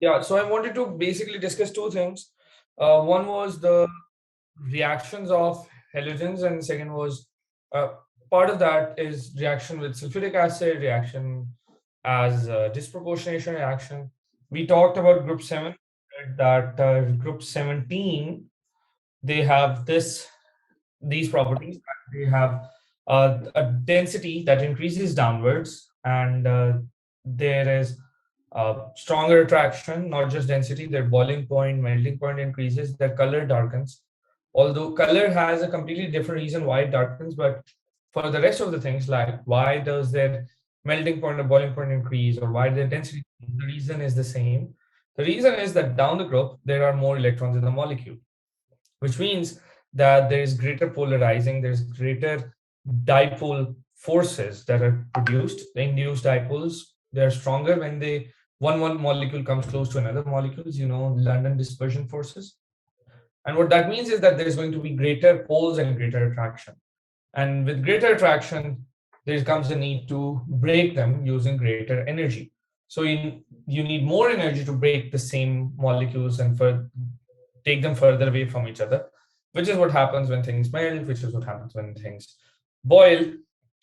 Yeah, so I wanted to basically discuss two things. One was the reactions of halogens, and the second was uh, part of that is reaction with sulfuric acid, reaction as disproportionation reaction. We talked about group 7, that group 17, they have these properties. They have a density that increases downwards, and there is stronger attraction, not just density. Their boiling point, melting point increases, their color darkens. Although color has a completely different reason why it darkens, but for the rest of the things, like why does their melting point or boiling point increase, or why their density, the reason is the same. The reason is that down the group, there are more electrons in the molecule, which means that there is greater polarizing, there's greater dipole forces that are produced. The induced dipoles, they're stronger when one molecule comes close to another molecules, London dispersion forces. And what that means is that there's going to be greater poles and greater attraction. And with greater attraction, there comes a need to break them using greater energy. So you need more energy to break the same molecules and take them further away from each other, which is what happens when things melt, which is what happens when things boil.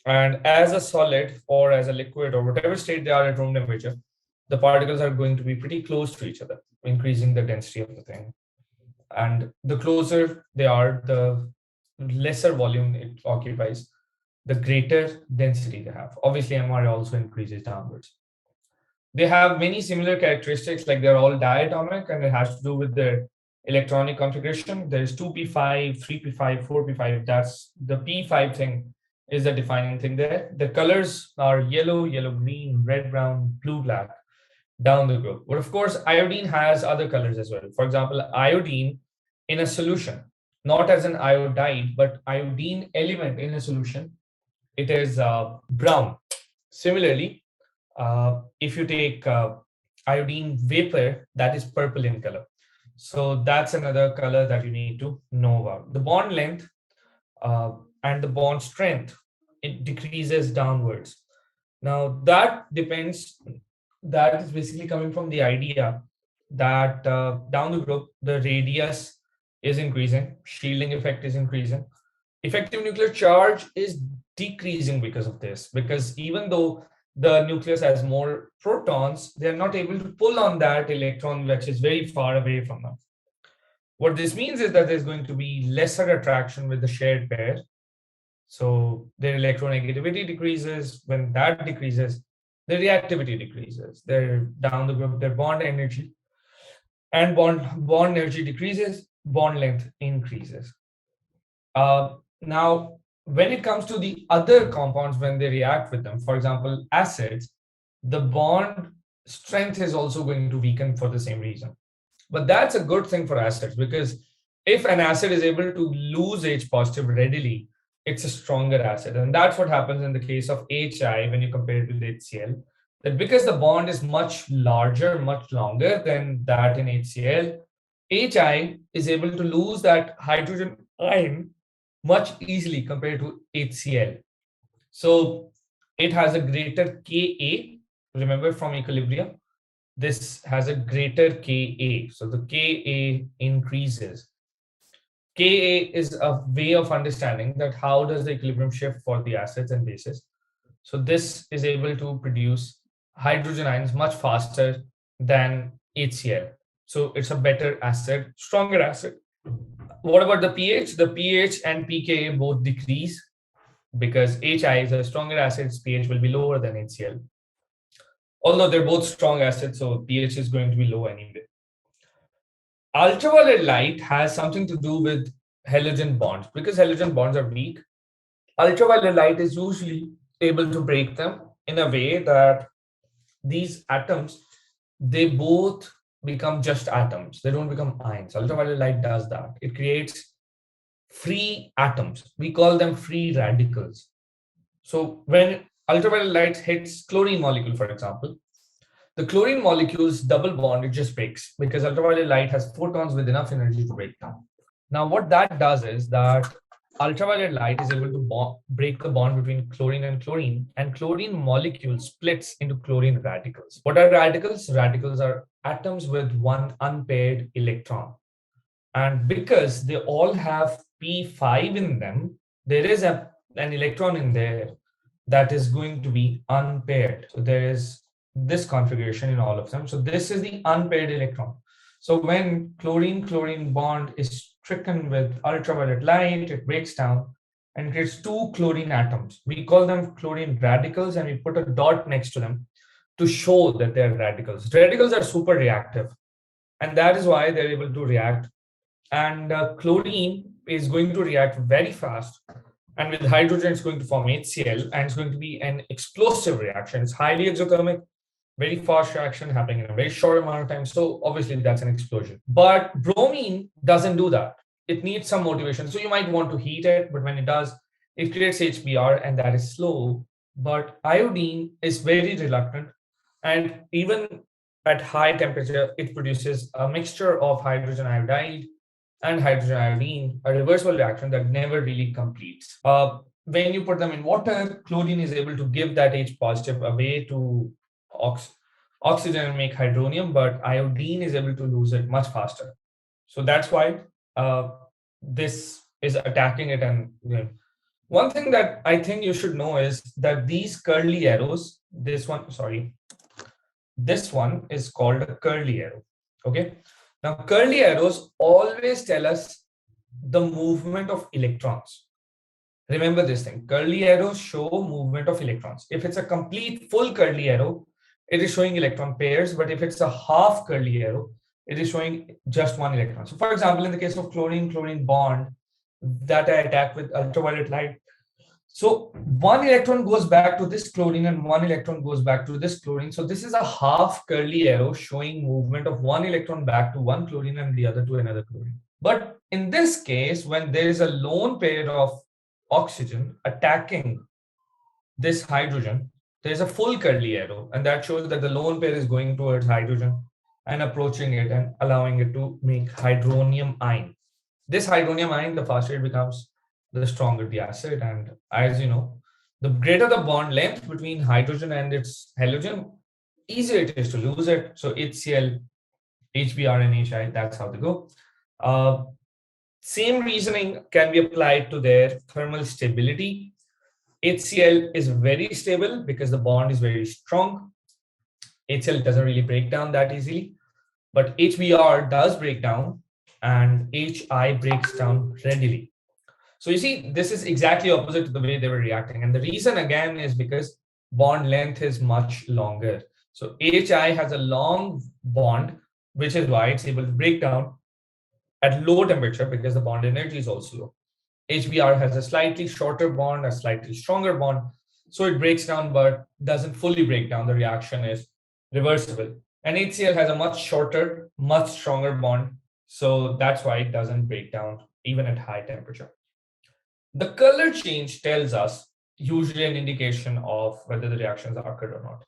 And as a solid or as a liquid or whatever state they are at room temperature, the particles are going to be pretty close to each other, increasing the density of the thing. And the closer they are, the lesser volume it occupies, the greater density they have. Obviously, MR also increases downwards. They have many similar characteristics, like they're all diatomic, and it has to do with their electronic configuration. There's 2p5, 3p5, 4p5. That's the p5 thing is the defining thing there. The colors are yellow, yellow green, red brown, blue black down the group. But of course, iodine has other colors as well. For example, iodine in a solution, not as an iodide, but iodine element in a solution, it is brown. Similarly, if you take iodine vapor, that is purple in color. So that's another color that you need to know about. The bond length uh, and the bond strength, it decreases downwards. Now that depends, that is basically coming from the idea that down the group, the radius is increasing, shielding effect is increasing, effective nuclear charge is decreasing because of this, because even though the nucleus has more protons, they're not able to pull on that electron which is very far away from them. What this means is that there's going to be lesser attraction with the shared pair. So their electronegativity decreases. When that decreases, the reactivity decreases. Their down the group, their bond energy and bond energy decreases, bond length increases. Now, when it comes to the other compounds, when they react with them, for example, acids, the bond strength is also going to weaken for the same reason. But that's a good thing for acids, because if an acid is able to lose H positive readily, it's a stronger acid. And that's what happens in the case of HI when you compare it with HCl. That because the bond is much larger, much longer than that in HCl, HI is able to lose that hydrogen ion much easily compared to HCl. So it has a greater Ka. Remember from equilibrium, this has a greater Ka. So the Ka increases. Ka is a way of understanding that how does the equilibrium shift for the acids and bases. So this is able to produce hydrogen ions much faster than HCl. So it's a better acid, stronger acid. What about the pH? The pH and pKa both decrease because HI is a stronger acid, pH will be lower than HCl. Although they're both strong acids, so pH is going to be low anyway. Ultraviolet light has something to do with halogen bonds. Because halogen bonds are weak, ultraviolet light is usually able to break them in a way that these atoms, they both become just atoms. They don't become ions. Ultraviolet light does that. It creates free atoms. We call them free radicals. So when ultraviolet light hits chlorine molecule, for example, the chlorine molecule's double bond, it just breaks because ultraviolet light has photons with enough energy to break down. Now, what that does is that ultraviolet light is able to break the bond between chlorine, and chlorine molecule splits into chlorine radicals. What are radicals? Radicals are atoms with one unpaired electron. And because they all have p5 in them, there is an electron in there that is going to be unpaired. So there is this configuration in all of them. So this is the unpaired electron. So when chlorine-chlorine bond is stricken with ultraviolet light, it breaks down and creates two chlorine atoms. We call them chlorine radicals, and we put a dot next to them to show that they're radicals. Radicals are super reactive, and that is why they're able to react. And chlorine is going to react very fast, and with hydrogen it's going to form HCl, and it's going to be an explosive reaction. It's highly exothermic, very fast reaction happening in a very short amount of time. So obviously that's an explosion. But bromine doesn't do that. It needs some motivation. So you might want to heat it, but when it does, it creates HBr, and that is slow. But iodine is very reluctant, and even at high temperature, it produces a mixture of hydrogen iodide and hydrogen iodine, a reversible reaction that never really completes. When you put them in water, chlorine is able to give that H positive away to oxygen and make hydronium, but iodine is able to lose it much faster. So that's why this is attacking it. And one thing that I think you should know is that these curly arrows, this one is called a curly arrow. Okay. Now, curly arrows always tell us the movement of electrons. Remember this thing, curly arrows show movement of electrons. If it's a complete full curly arrow, it is showing electron pairs, but if it's a half curly arrow, it is showing just one electron. So for example, in the case of chlorine-chlorine bond that I attack with ultraviolet light, so one electron goes back to this chlorine and one electron goes back to this chlorine. So this is a half curly arrow showing movement of one electron back to one chlorine and the other to another chlorine. But in this case, when there is a lone pair of oxygen attacking this hydrogen, there is a full curly arrow, and that shows that the lone pair is going towards hydrogen and approaching it and allowing it to make hydronium ion. This hydronium ion, the faster it becomes, the stronger the acid. And as you know, the greater the bond length between hydrogen and its halogen, easier it is to lose it. So HCl, HBr, and HI, that's how they go. Same reasoning can be applied to their thermal stability. HCl is very stable because the bond is very strong. HCl doesn't really break down that easily, but HBr does break down, and HI breaks down readily. So you see, this is exactly opposite to the way they were reacting. And the reason again is because bond length is much longer. So HI has a long bond, which is why it's able to break down at low temperature because the bond energy is also low. HBr has a slightly shorter bond, a slightly stronger bond. So it breaks down, but doesn't fully break down. The reaction is reversible. And HCl has a much shorter, much stronger bond. So that's why it doesn't break down even at high temperature. The color change tells us usually an indication of whether the reactions are occurred or not.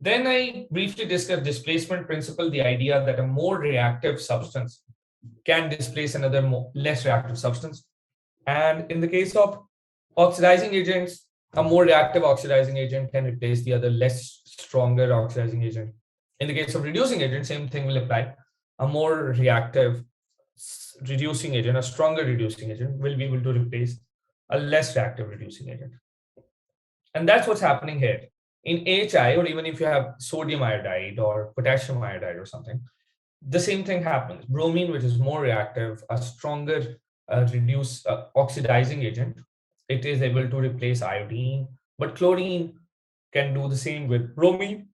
Then I briefly discussed displacement principle, the idea that a more reactive substance can displace another less reactive substance. And in the case of oxidizing agents, a more reactive oxidizing agent can replace the other less stronger oxidizing agent. In the case of reducing agent, same thing will apply. A more reactive reducing agent, a stronger reducing agent, will be able to replace a less reactive reducing agent. And that's what's happening here. In HI, or even if you have sodium iodide or potassium iodide or something, the same thing happens. Bromine, which is more reactive, a stronger oxidizing agent, it is able to replace iodine. But chlorine can do the same with bromine,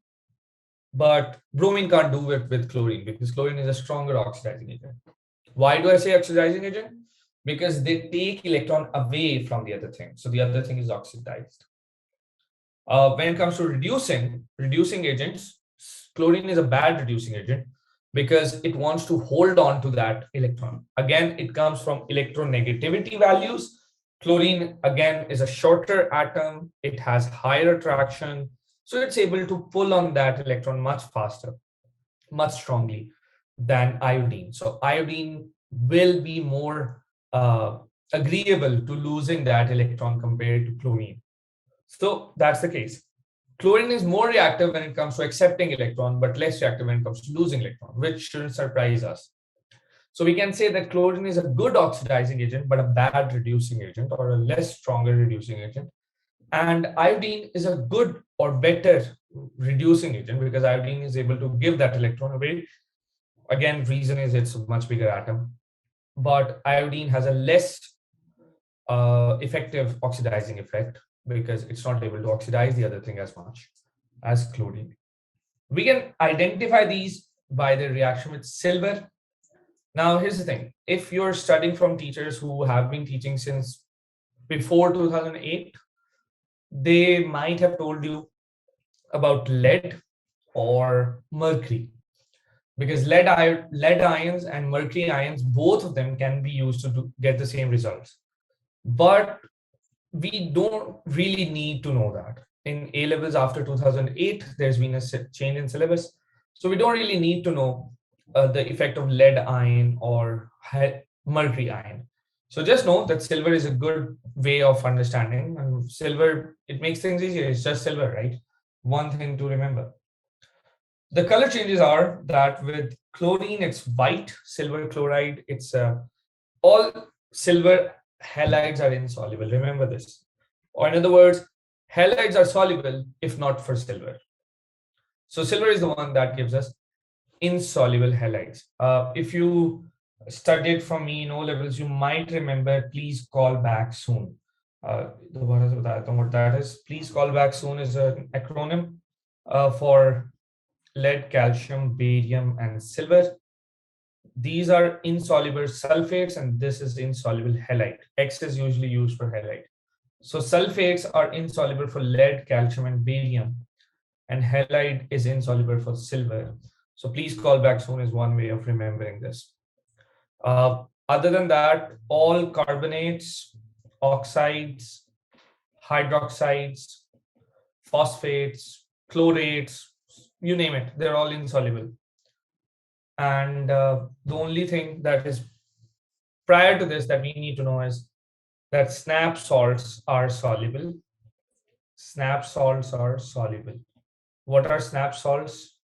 but bromine can't do it with chlorine because chlorine is a stronger oxidizing agent. Why do I say oxidizing agent? Because they take electron away from the other thing. So the other thing is oxidized. When it comes to reducing agents, chlorine is a bad reducing agent because it wants to hold on to that electron. Again, it comes from electronegativity values. Chlorine, again, is a shorter atom. It has higher attraction. So it's able to pull on that electron much faster, much strongly than iodine. So iodine will be more agreeable to losing that electron compared to chlorine. So that's the case. Chlorine is more reactive when it comes to accepting electron, but less reactive when it comes to losing electron, which shouldn't surprise us. So we can say that chlorine is a good oxidizing agent, but a bad reducing agent or a less stronger reducing agent. And iodine is a good or better reducing agent because iodine is able to give that electron away. Again, reason is it's a much bigger atom, but iodine has a less effective oxidizing effect because it's not able to oxidize the other thing as much as chlorine. We can identify these by the reaction with silver. Now, here's the thing. If you're studying from teachers who have been teaching since before 2008, they might have told you about lead or mercury because lead ions and mercury ions, both of them can be used to get the same results. But we don't really need to know that. In A levels after 2008, there's been a change in syllabus. So we don't really need to know the effect of lead ion or mercury ion. So just know that silver is a good way of understanding. And silver, it makes things easier. It's just silver, right? One thing to remember. The color changes are that with chlorine, it's white. Silver chloride, it's all silver halides are insoluble. Remember this. Or in other words, halides are soluble if not for silver. So silver is the one that gives us insoluble halides. If you studied from me in O levels, you might remember please call back soon. What that is, please call back soon is an acronym for lead, calcium, barium, and silver. These are insoluble sulfates, and this is insoluble halide. X is usually used for halide. So sulfates are insoluble for lead, calcium, and barium, and halide is insoluble for silver. So please call back soon is one way of remembering this. Other than that, all carbonates, oxides, hydroxides, phosphates, chlorates, you name it, they're all insoluble. And the only thing that is prior to this that we need to know is that snap salts are soluble. Snap salts are soluble. What are snap salts?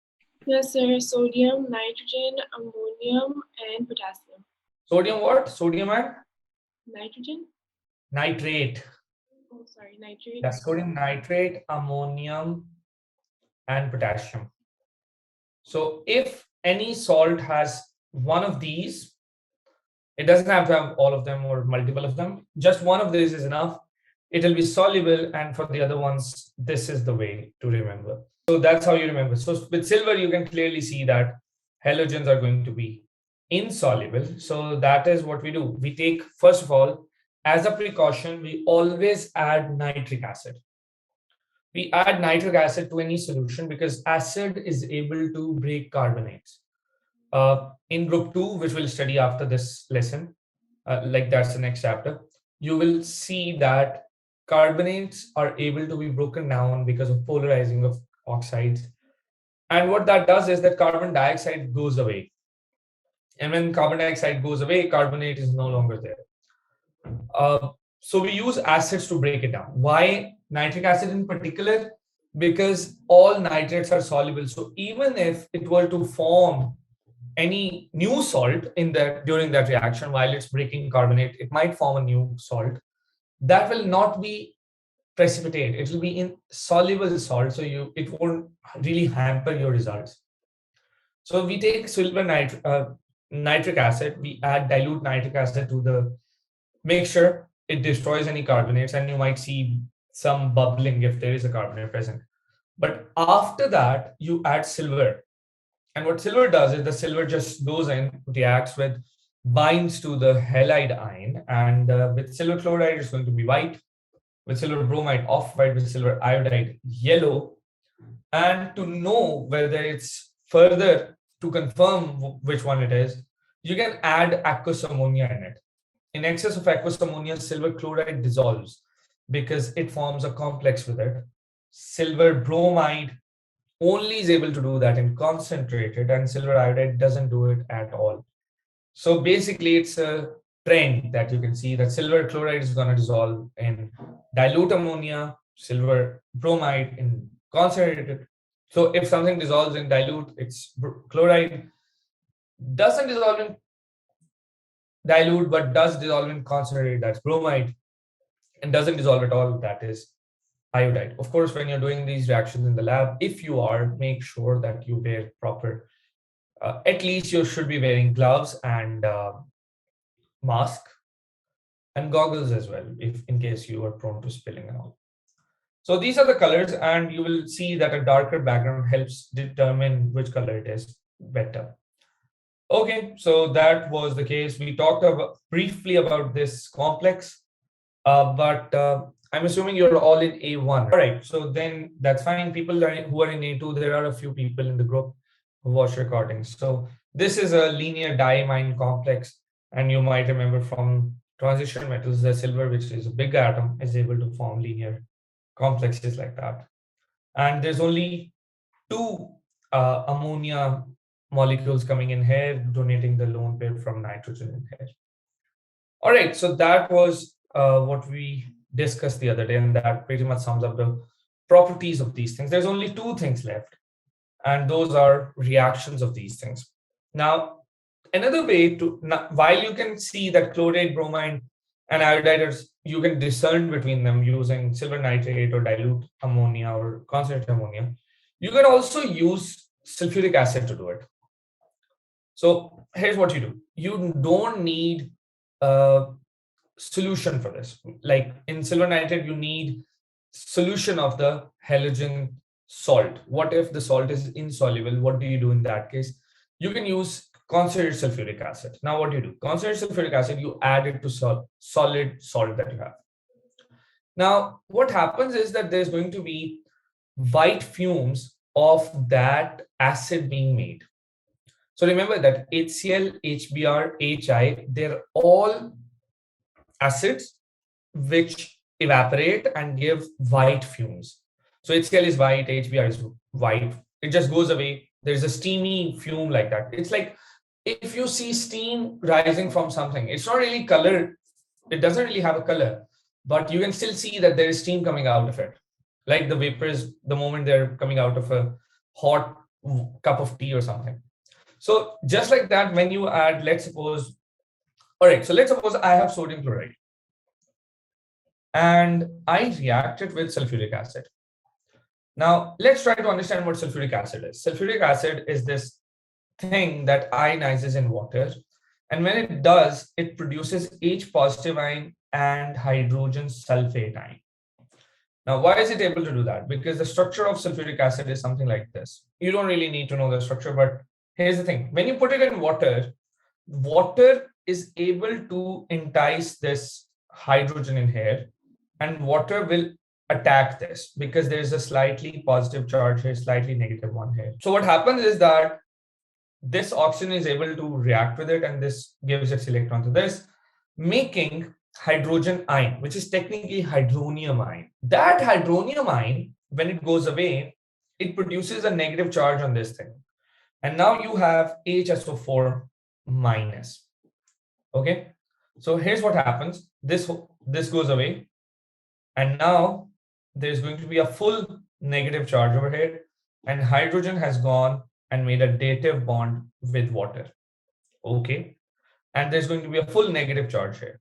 Yes, sir. Sodium, nitrogen, ammonium, and potassium. Sodium what? Sodium and? Nitrogen? Nitrate. Oh, sorry, nitrate. Yeah, sodium nitrate, ammonium, and potassium. So if any salt has one of these, it doesn't have to have all of them or multiple of them. Just one of these is enough. It'll be soluble, and for the other ones, this is the way to remember. So that's how you remember. So with silver, you can clearly see that halogens are going to be insoluble. So that is what we do. We take, first of all, as a precaution, we always add nitric acid. We add nitric acid to any solution because acid is able to break carbonates. In group 2, which we'll study after this lesson, like that's the next chapter, you will see that carbonates are able to be broken down because of polarizing of oxides. And what that does is that carbon dioxide goes away. And when carbon dioxide goes away, carbonate is no longer there. So we use acids to break it down. Why nitric acid in particular? Because all nitrates are soluble. So even if it were to form any new salt in that during that reaction while it's breaking carbonate, it might form a new salt that will not be precipitate. It will be insoluble salt, so it won't really hamper your results. So we take nitric acid, we add dilute nitric acid to the mixture. It destroys any carbonates, and you might see some bubbling if there is a carbonate present. But after that, you add silver. And what silver does is the silver just goes in, reacts with, binds to the halide ion, and with silver chloride, it's going to be white. With silver bromide, off-white. With silver iodide, yellow. And to know whether it's further to confirm which one it is, you can add aqueous ammonia in it. In excess of aqueous ammonia, silver chloride dissolves because it forms a complex with it. Silver bromide only is able to do that in concentrated, and silver iodide doesn't do it at all. So basically, it's a trend that you can see that silver chloride is going to dissolve in dilute ammonia, silver bromide in concentrated. So if something dissolves in dilute, it's chloride, doesn't dissolve in dilute, but does dissolve in concentrated, that's bromide, and doesn't dissolve at all, that is iodide. Of course, when you're doing these reactions in the lab, if you are, make sure that you wear proper, at least you should be wearing gloves and mask and goggles as well, if in case you are prone to spilling and all. So these are the colors, and you will see that a darker background helps determine which color it is better. Okay, so that was the case. We talked about briefly about this complex, but I'm assuming you're all in A1. All right, so then that's fine. People who are in A2, there are a few people in the group who watch recordings. So this is a linear diamine complex, and you might remember from transition metals, the silver, which is a big atom, is able to form linear complexes like that. And there's only two ammonia molecules coming in here, donating the lone pair from nitrogen in here. All right, so that was what we discussed the other day, and that pretty much sums up the properties of these things. There's only two things left, and those are reactions of these things. Now, another way to, while you can see that chloride, bromide, and iodide, you can discern between them using silver nitrate or dilute ammonia or concentrated ammonia, you can also use sulfuric acid to do it. So here's what you do. You don't need a solution for this. Like in silver nitrate, you need solution of the halogen salt. What if the salt is insoluble? What do you do in that case? You can use concentrated sulfuric acid. Now what do you do? Concentrated sulfuric acid, you add it to solid salt that you have. Now what happens is that there's going to be white fumes of that acid being made. So remember that HCl, HBr, HI, they're all acids which evaporate and give white fumes. So HCl is white, HBr is white. It just goes away. There's a steamy fume like that. It's like if you see steam rising from something, it's not really color. It doesn't really have a color, but you can still see that there is steam coming out of it. Like the vapors, the moment they're coming out of a hot cup of tea or something. So just like that, when you add, let's suppose, all right, so let's suppose I have sodium chloride and I react it with sulfuric acid. Now let's try to understand what sulfuric acid is. Sulfuric acid is this thing that ionizes in water. And when it does, it produces H positive ion and hydrogen sulfate ion. Now, why is it able to do that? Because the structure of sulfuric acid is something like this. You don't really need to know the structure, but here's the thing. When you put it in water, water is able to entice this hydrogen in here, and water will attack this because there's a slightly positive charge here, slightly negative one here. So what happens is that this oxygen is able to react with it, and this gives its electron to this, making hydrogen ion, which is technically hydronium ion. That hydronium ion, when it goes away, it produces a negative charge on this thing. And now you have HSO4 minus. Okay, so here's what happens. This goes away, and now there's going to be a full negative charge over here, and hydrogen has gone and made a dative bond with water. Okay, and there's going to be a full negative charge here.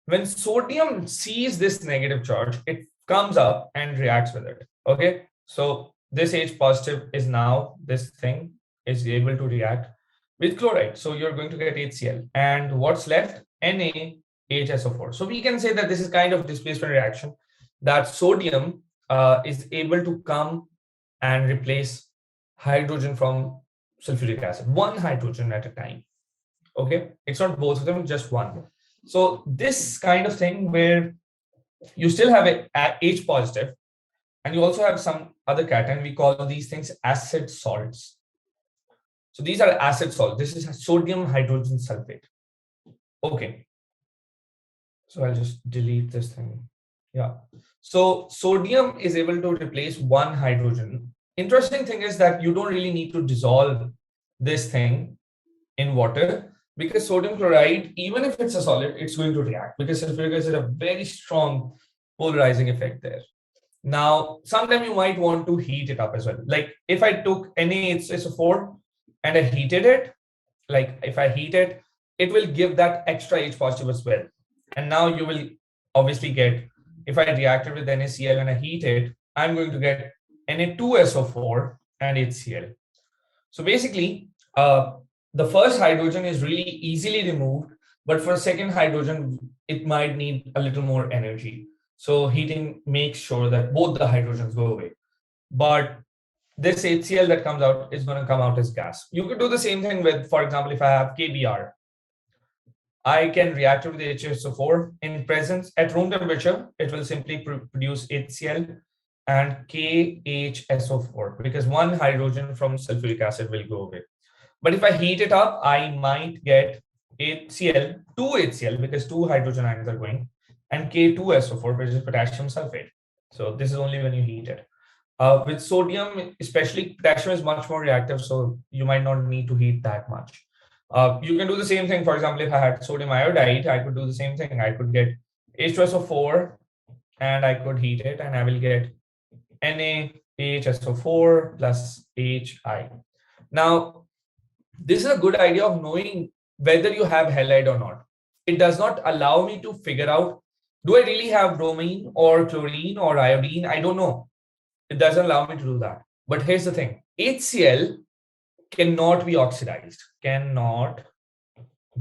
When sodium sees this negative charge, it comes up and reacts with it. Okay, so this H positive is now, this thing is able to react with chloride. So you're going to get HCl. And what's left? NaHSO4. So we can say that this is kind of displacement reaction, that sodium is able to come and replace hydrogen from sulfuric acid, one hydrogen at a time. Okay, it's not both of them, just one. So this kind of thing where you still have a H positive and you also have some other cation, we call these things acid salts. So these are acid salts. This is sodium hydrogen sulfate. Okay. So I'll just delete this thing. Yeah. So sodium is able to replace one hydrogen. Interesting thing is that you don't really need to dissolve this thing in water, because sodium chloride, even if it's a solid, it's going to react because sulfuric acid has a very strong polarizing effect there. Now, sometimes you might want to heat it up as well. Like if I took NaHSO4 and I heated it, like if I heat it, it will give that extra H positive as well. And now you will obviously get, if I reacted with NaCl and I heat it, I'm going to get Na2SO4 and HCl. So basically, the first hydrogen is really easily removed, but for second hydrogen, it might need a little more energy. So heating makes sure that both the hydrogens go away. But this HCl that comes out is going to come out as gas. You could do the same thing with, for example, if I have KBr, I can react with the HSO4 in presence at room temperature. It will simply produce HCl and KHSO4 because one hydrogen from sulfuric acid will go away. But if I heat it up, I might get HCl, 2HCl because two hydrogen ions are going, and K2SO4, which is potassium sulfate. So this is only when you heat it. With sodium, especially, potassium is much more reactive, so you might not need to heat that much. You can do the same thing. For example, if I had sodium iodide, I could do the same thing. I could get H2SO4 and I could heat it, and I will get NaHSO4 plus HI. Now, this is a good idea of knowing whether you have halide or not. It does not allow me to figure out, do I really have bromine or chlorine or iodine? I don't know. It doesn't allow me to do that. But here's the thing. HCl cannot be oxidized. Cannot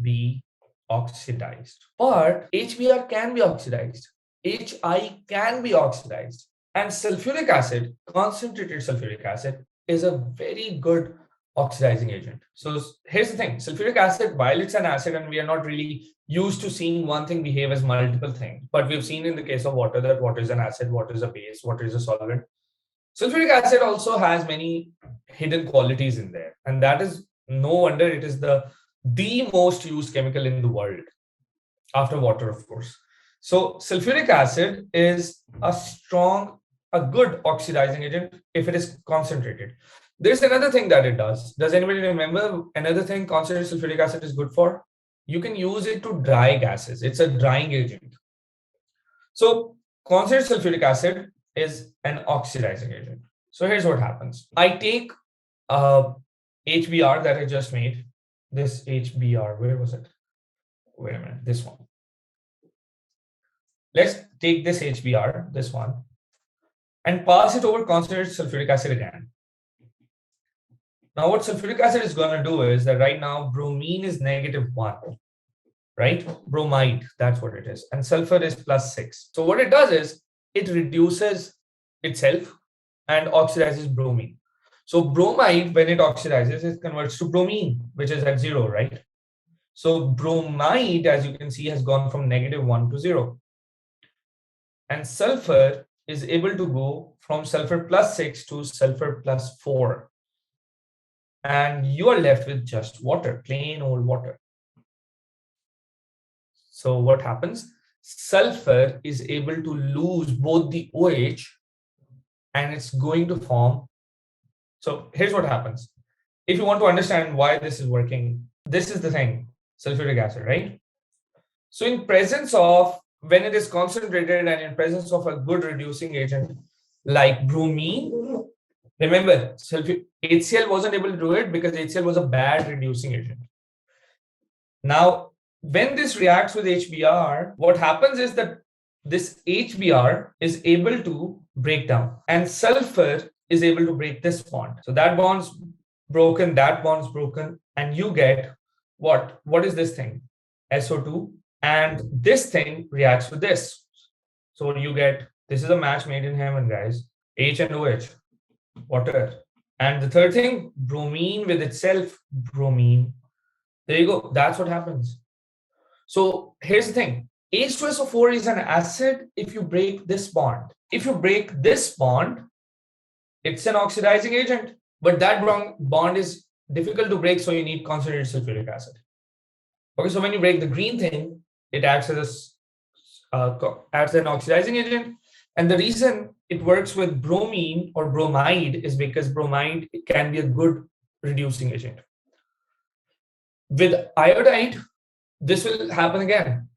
be oxidized. But HBr can be oxidized. HI can be oxidized. And sulfuric acid, concentrated sulfuric acid, is a very good oxidizing agent. So here's the thing. Sulfuric acid, while it's an acid and we are not really used to seeing one thing behave as multiple things, but we've seen in the case of water that water is an acid, water is a base, water is a solvent. Sulfuric acid also has many hidden qualities in there. And that is no wonder it is the most used chemical in the world after water, of course. So sulfuric acid is a good oxidizing agent if it is concentrated. There's another thing that it does. Does anybody remember another thing concentrated sulfuric acid is good for? You can use it to dry gases. It's a drying agent. So concentrated sulfuric acid is an oxidizing agent. So here's what happens. I take HBr that I just made. This HBr, where was it? Wait a minute, this one. Let's take this HBr, this one, and pass it over concentrated sulfuric acid again. Now what sulfuric acid is going to do is that right now bromine is -1, right? Bromide, that's what it is. And sulfur is +6. So what it does is it reduces itself and oxidizes bromine. So bromide, when it oxidizes, it converts to bromine, which is at 0, right? So bromide, as you can see, has gone from -1 to 0. And sulfur is able to go from sulfur +6 to sulfur +4. And you are left with just water, plain old water. So what happens? Sulfur is able to lose both the OH and it's going to form. So here's what happens. If you want to understand why this is working, this is the thing, sulfuric acid, right? So in presence of, when it is concentrated and in presence of a good reducing agent like bromine, remember, HCl wasn't able to do it because HCl was a bad reducing agent. Now, when this reacts with HBr, what happens is that this HBr is able to break down and sulfur is able to break this bond. So that bond's broken, that bond's broken, and you get what? What is this thing? SO2. And this thing reacts with this. So you get, this is a match made in heaven, guys. H and OH, water. And the third thing, bromine with itself, bromine. There you go. That's what happens. So here's the thing. H2SO4 is an acid if you break this bond. If you break this bond, it's an oxidizing agent. But that bond is difficult to break, so you need concentrated sulfuric acid. Okay, so when you break the green thing, it acts as an oxidizing agent. And the reason it works with bromine or bromide is because bromide can be a good reducing agent. With iodide, this will happen again.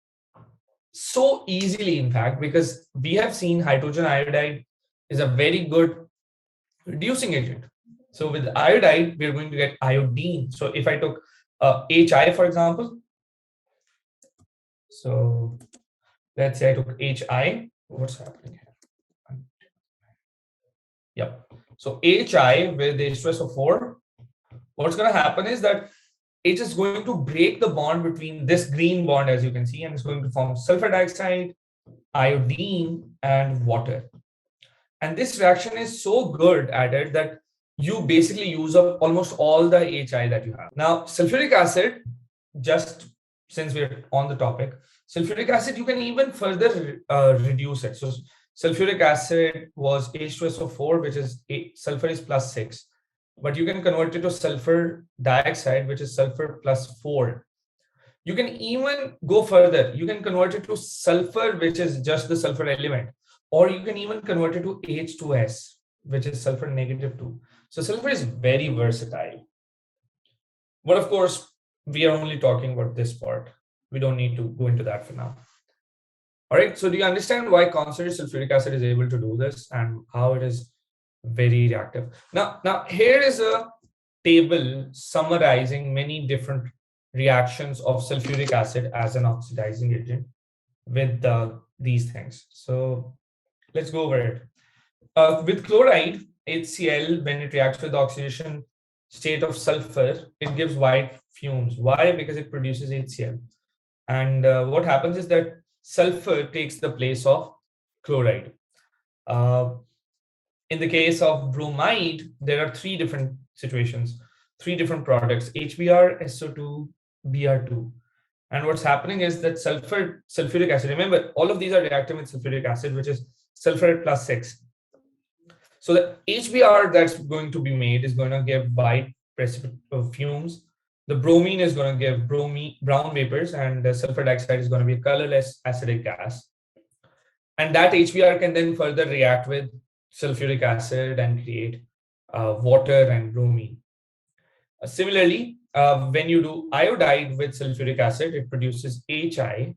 So easily, in fact, because we have seen hydrogen iodide is a very good reducing agent. So with iodide, we're going to get iodine. So if I took HI, for example, so let's say I took HI, what's happening here? Yep. So HI with H2SO4, what's going to happen is that it is going to break the bond between this green bond, as you can see, and it's going to form sulfur dioxide, iodine, and water. And this reaction is so good at it that you basically use up almost all the HI that you have. Now, sulfuric acid, just since we're on the topic, sulfuric acid, you can even further reduce it. So sulfuric acid was H2SO4, which is sulfur is +6. But you can convert it to sulfur dioxide, which is sulfur +4. You can even go further. You can convert it to sulfur, which is just the sulfur element, or you can even convert it to H2S, which is sulfur -2. So sulfur is very versatile. But of course, we are only talking about this part. We don't need to go into that for now. All right. So do you understand why concentrated sulfuric acid is able to do this and how it is very reactive? Now here is a table summarizing many different reactions of sulfuric acid as an oxidizing agent with these things. So let's go over it. With chloride, HCl, when it reacts with the oxidation state of sulfur, it gives white fumes. Why? Because it produces HCl. And what happens is that sulfur takes the place of chloride. Uh, in the case of bromide, there are three different situations, three different products, HBr, SO2, Br2. And what's happening is that sulfuric acid, remember, all of these are reacting with sulfuric acid, which is sulfur at +6. So the HBr that's going to be made is going to give white fumes. The bromine is going to give brown vapors, and the sulfur dioxide is going to be a colorless acidic gas. And that HBr can then further react with sulfuric acid and create water and bromine. Similarly, when you do iodide with sulfuric acid, it produces HI,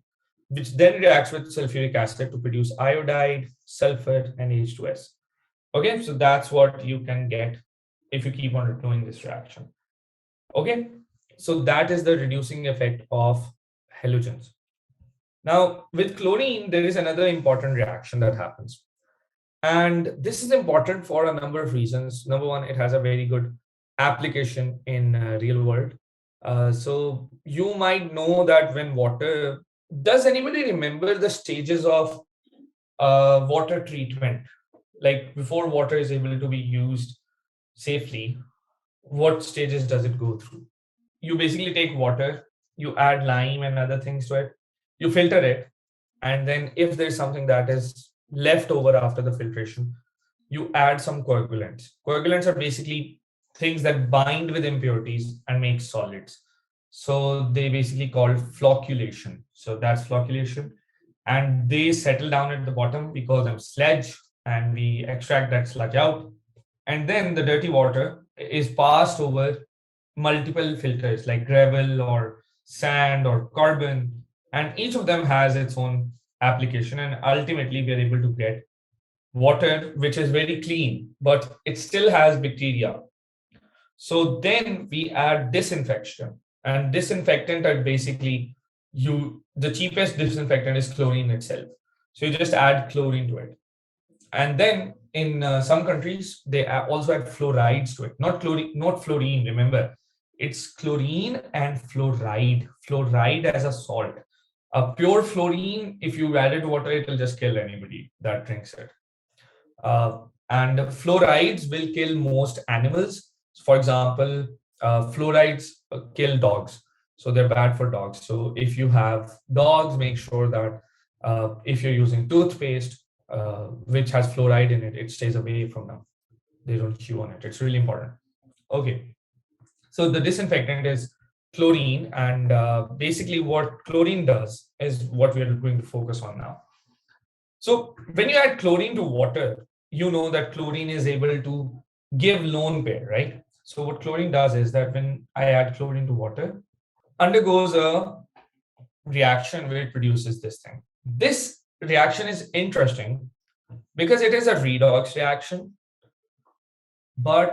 which then reacts with sulfuric acid to produce iodide, sulfur, and H2S. Okay, so that's what you can get if you keep on doing this reaction. Okay, so that is the reducing effect of halogens. Now, with chlorine, there is another important reaction that happens. And this is important for a number of reasons. Number one, it has a very good application in real world. So you might know that when water, does anybody remember the stages of water treatment? Like before water is able to be used safely, what stages does it go through? You basically take water, you add lime and other things to it, you filter it, and then if there's something that is left over after the filtration, you add some coagulants. Coagulants are basically things that bind with impurities and make solids. So they basically called flocculation. So that's flocculation. And they settle down at the bottom. We call them sludge, and we extract that sludge out. And then the dirty water is passed over multiple filters like gravel or sand or carbon, and each of them has its own application. And ultimately, we are able to get water which is very clean, but it still has bacteria. So then we add disinfection, and disinfectant are basically the cheapest disinfectant is chlorine itself. So you just add chlorine to it. And then in some countries, they also add fluorides to it. Not chlorine, not fluorine. Remember, it's chlorine and fluoride. Fluoride as a salt. A pure fluorine, if you add it to water, it will just kill anybody that drinks it. And fluorides will kill most animals. For example, fluorides kill dogs. So they're bad for dogs. So if you have dogs, make sure that if you're using toothpaste, which has fluoride in it, it stays away from them. They don't chew on it. It's really important. Okay. So the disinfectant is chlorine, and basically what chlorine does is what we are going to focus on now. So when you add chlorine to water, you know that chlorine is able to give lone pair, right? So what chlorine does is that when I add chlorine to water, undergoes a reaction where it produces this thing. This reaction is interesting because it is a redox reaction, but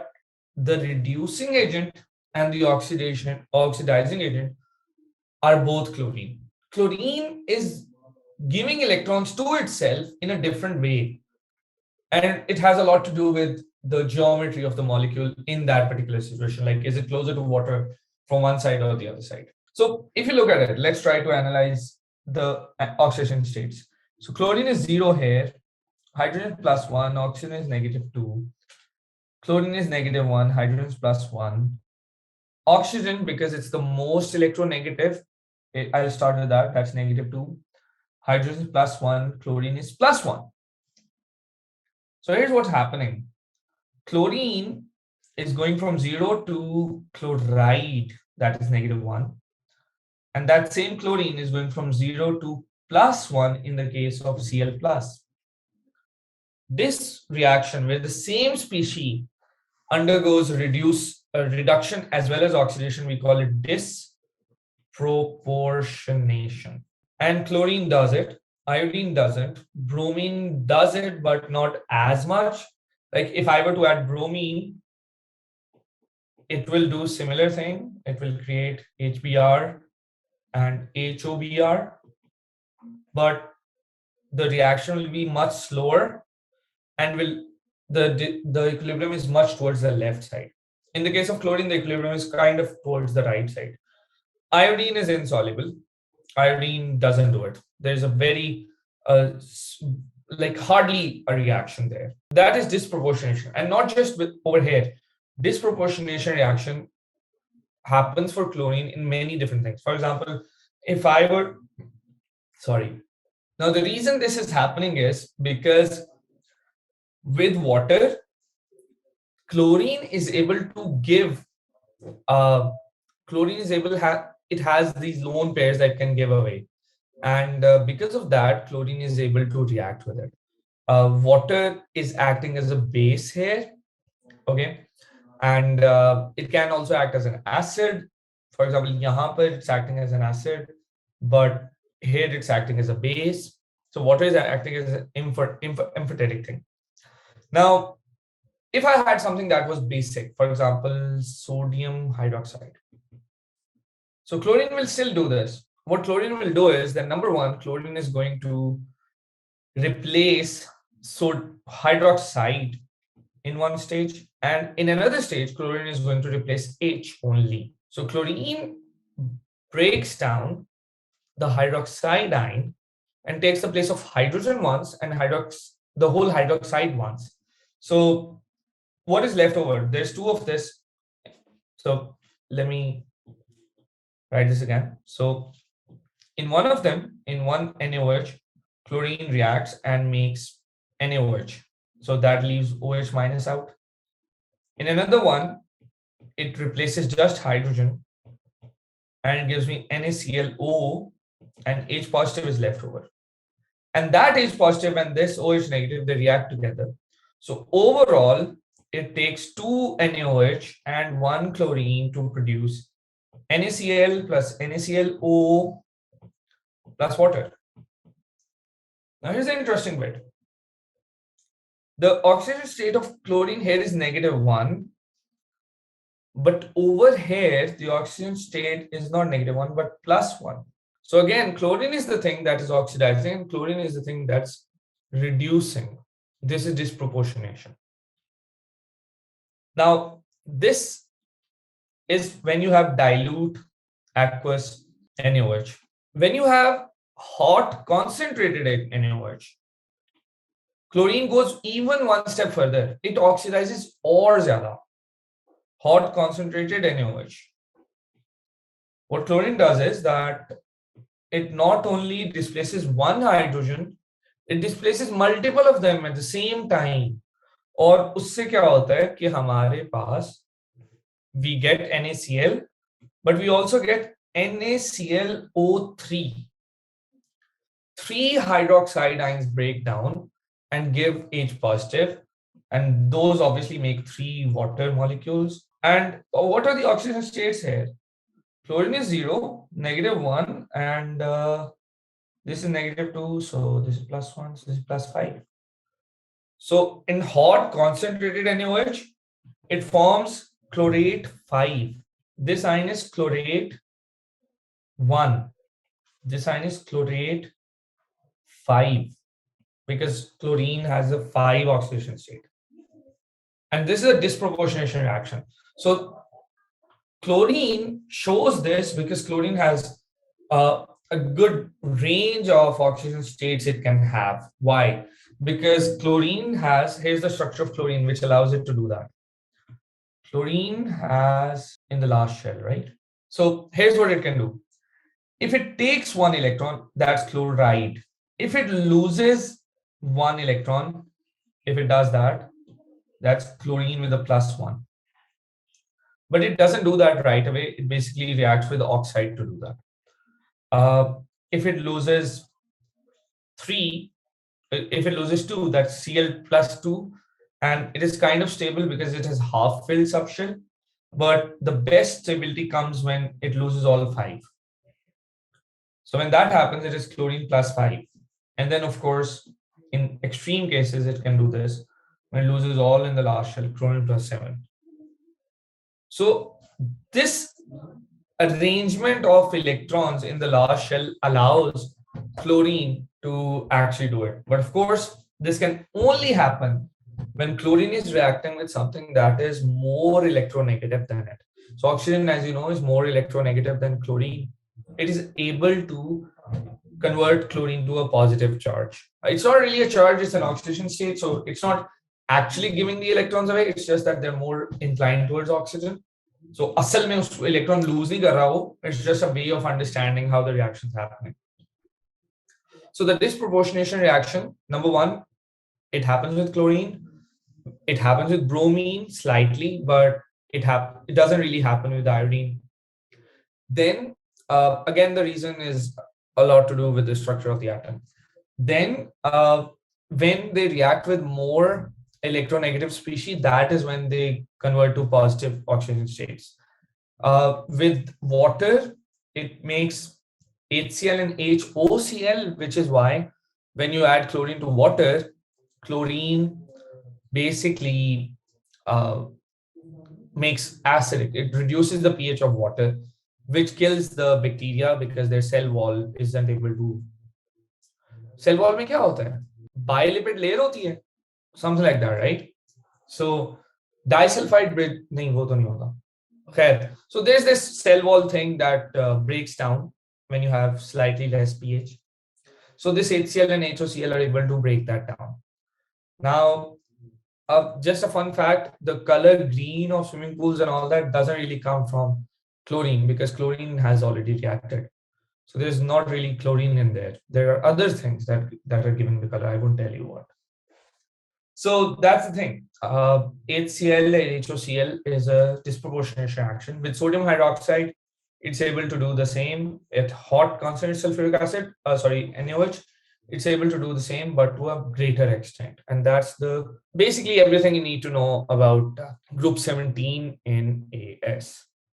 the reducing agent and the oxidizing agent are both chlorine. Chlorine is giving electrons to itself in a different way, and it has a lot to do with the geometry of the molecule in that particular situation. Like, is it closer to water from one side or the other side? So if you look at it, let's try to analyze the oxidation states. So chlorine is 0 here, hydrogen plus 1, oxygen is -2, chlorine is -1, hydrogen is +1. Oxygen, because it's the most electronegative, I'll start with that, that's -2. Hydrogen is +1, chlorine is +1. So here's what's happening. Chlorine is going from 0 to chloride, that is -1. And that same chlorine is going from 0 to +1 in the case of Cl+. This reaction where the same species undergoes reduction as well as oxidation, we call it disproportionation. And chlorine does it, iodine doesn't, bromine does it, but not as much. Like if I were to add bromine, it will do similar thing. It will create HBr and HOBr, but the reaction will be much slower and the equilibrium is much towards the left side. In the case of chlorine, the equilibrium is kind of towards the right side. Iodine is insoluble. Iodine doesn't do it. There's a very like hardly a reaction there. That is disproportionation, and not just with over here. Disproportionation reaction happens for chlorine in many different things. For example, if I were now the reason this is happening is because with water, chlorine is able to give chlorine is able it has these lone pairs that can give away, and because of that, chlorine is able to react with it. Water is acting as a base here, okay, and it can also act as an acid. For example, yahan par it's acting as an acid, but here it's acting as a base. So water is acting as an emphatic thing. Now, if I had something that was basic, for example, sodium hydroxide. So chlorine will still do this. What chlorine will do is that number one, chlorine is going to replace hydroxide in one stage, and in another stage, chlorine is going to replace H only. So chlorine breaks down the hydroxide ion and takes the place of hydrogen once and the whole hydroxide once. So what is left over? There's two of this. So let me write this again. So in one of them, in one NaOH, chlorine reacts and makes NaOH. So that leaves OH minus out. In another one, it replaces just hydrogen and it gives me NaClO, and H positive is left over. And that H positive and this OH negative, they react together. So overall, it takes 2 NaOH and 1 chlorine to produce NaCl plus NaClO plus water. Now here's the interesting bit. The oxidation state of chlorine here is -1, but over here, the oxygen state is not -1, but +1. So again, chlorine is the thing that is oxidizing, and chlorine is the thing that's reducing. This is disproportionation. Now, this is when you have dilute aqueous NaOH. When you have hot concentrated NaOH, chlorine goes even one step further. It oxidizes or zyada. Hot concentrated NaOH. What chlorine does is that it not only displaces one hydrogen, it displaces multiple of them at the same time. और उससे क्या होता है कि हमारे पास we get NaCl, but we also get NaClO3. 3 hydroxide ions break down and give H positive, and those obviously make 3 water molecules. And what are the oxidation states here? Chlorine is 0, -1, and this is -2, so this is +1, so this is +5. So in hot concentrated NaOH, it forms chlorate 5. This ion is chlorate 1. This ion is chlorate 5 because chlorine has a 5 oxidation state. And this is a disproportionation reaction. So chlorine shows this because chlorine has a good range of oxidation states it can have. Why? Because chlorine has, here's the structure of chlorine which allows it to do that. Chlorine has in the last shell, right? So here's what it can do. If it takes one electron, that's chloride. If it loses one electron, if it does that, that's chlorine with a +1. But it doesn't do that right away. It basically reacts with oxide to do that. If it loses 3, if it loses 2, that's Cl +2, and it is kind of stable because it has half filled subshell. But the best stability comes when it loses all 5. So when that happens, it is chlorine +5. And then, of course, in extreme cases, it can do this when it loses all in the last shell, chlorine +7. So this arrangement of electrons in the last shell allows chlorine to actually do it. But of course, this can only happen when chlorine is reacting with something that is more electronegative than it. So oxygen, as you know, is more electronegative than chlorine. It is able to convert chlorine to a positive charge. It's not really a charge, it's an oxidation state. So it's not actually giving the electrons away. It's just that they're more inclined towards oxygen. So असल में उस electron lose नहीं कर रहा वो. It's just a way of understanding how the reaction is happening. So the disproportionation reaction, number one, it happens with chlorine. It happens with bromine slightly, but it doesn't really happen with iodine. Then again, the reason is a lot to do with the structure of the atom. Then when they react with more electronegative species, that is when they convert to positive oxidation states. With water, it makes HCl and HOCl, which is why when you add chlorine to water, chlorine basically makes acidic. It reduces the pH of water, which kills the bacteria because their cell wall isn't able to. Cell wall में क्या होता है? Bilipid layer होती है, something like that, right? So disulfide bridge नहीं, वो तो नहीं होता. Okay. So there's this cell wall thing that breaks down when you have slightly less pH. So this HCl and HOCl are able to break that down. Now, just a fun fact, the color green of swimming pools and all that doesn't really come from chlorine because chlorine has already reacted. So there's not really chlorine in there. There are other things that are giving the color. I won't tell you what. So that's the thing. HCl and HOCl is a disproportionate reaction. With sodium hydroxide, it's able to do the same. At hot concentrated sulfuric acid, NaOH, it's able to do the same, but to a greater extent. And that's basically everything you need to know about group 17 in AS.